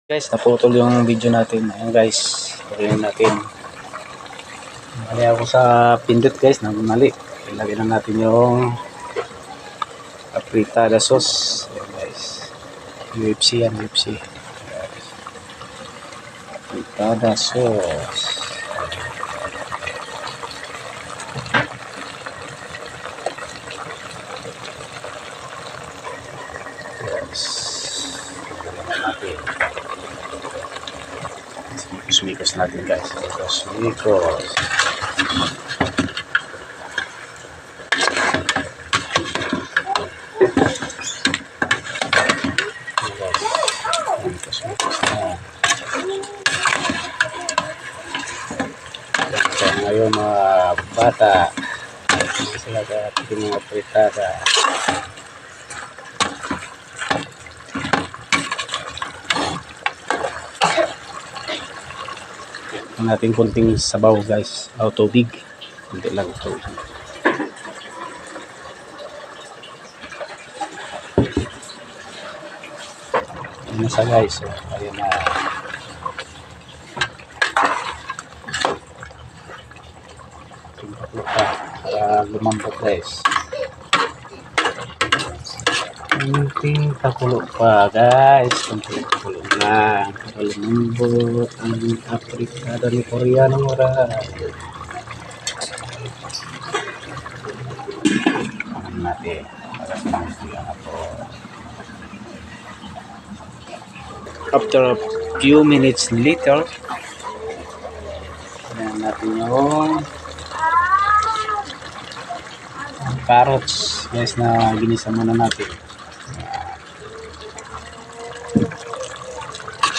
Guys, naputol yung video natin. Ayan guys, gawin natin. Mali ako sa pindot guys, mali. Ilagay na natin yung afritada sauce. Ayan guys, UFC yan, UFC. Afritada sauce. Yes. Mikos natin guys. Mikos. Ngayon mga bata, sila dapat mga fritada. Natin konting sabaw guys, o tubig, hindi lang tubig. Ayan na siya guys, ayan na. Para lumambot guys. Kunting pakulo pa guys, kunting pakulo lang para lumambot ang afritada ni Koreanong oras. Natin para sumasiyan ako. After a few minutes later, ayan natin yung carrots guys na ginisa muna natin.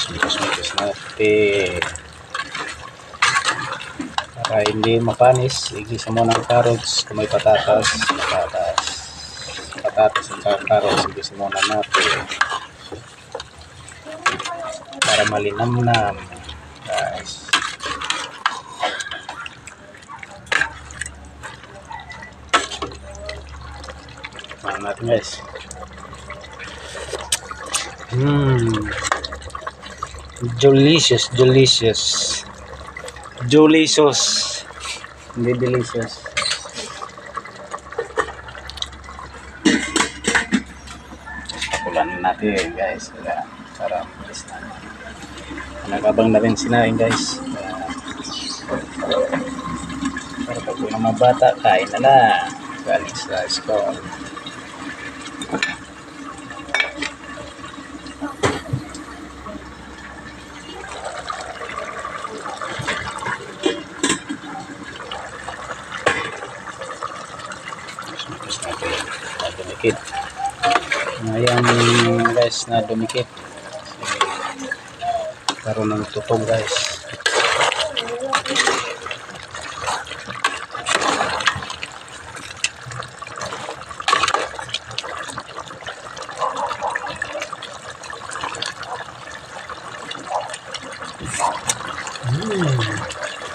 Mikos natin para hindi mapanis. Igisa mo ng carrots. Kung may patatas at carrots, igisa mo na natin para malinamnam guys. Tingnan natin guys. Delicious. Hindi delicious. Pakulanin natin guys. Para malis na. Nagabang na rin sinain guys. Para pag mga mabata, kain na lang. Galing sa school. Dumikit. Ayan guys, na dumikit. Karoon ng tutog guys.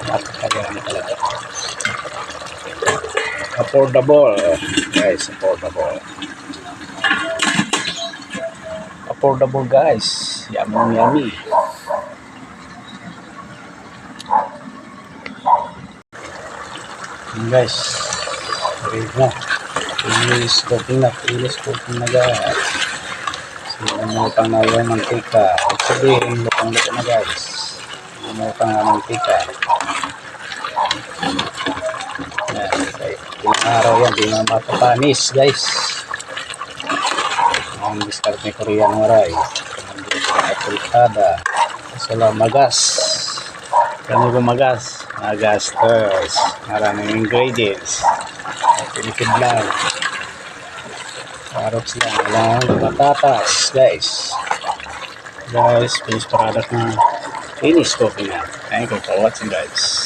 Napakaganda talaga. Affordable guys, affordable guys, yummy. Guys, ready na. Finish cooking na guys. Sinumutang na yung mantika. Sabihin, lutang-luto na guys. Sinumutang na mantika. Ilang araw yan, di na mapapanis guys. Ang discard ni Koreanong oras. Ang afritada. Sala magas. Kami gumagas. Magastos. Maraming ingredients. Pinipid lang. Carrots lang. Walang patatas guys. Finished product na. Finish cooking na. Thank you for watching guys.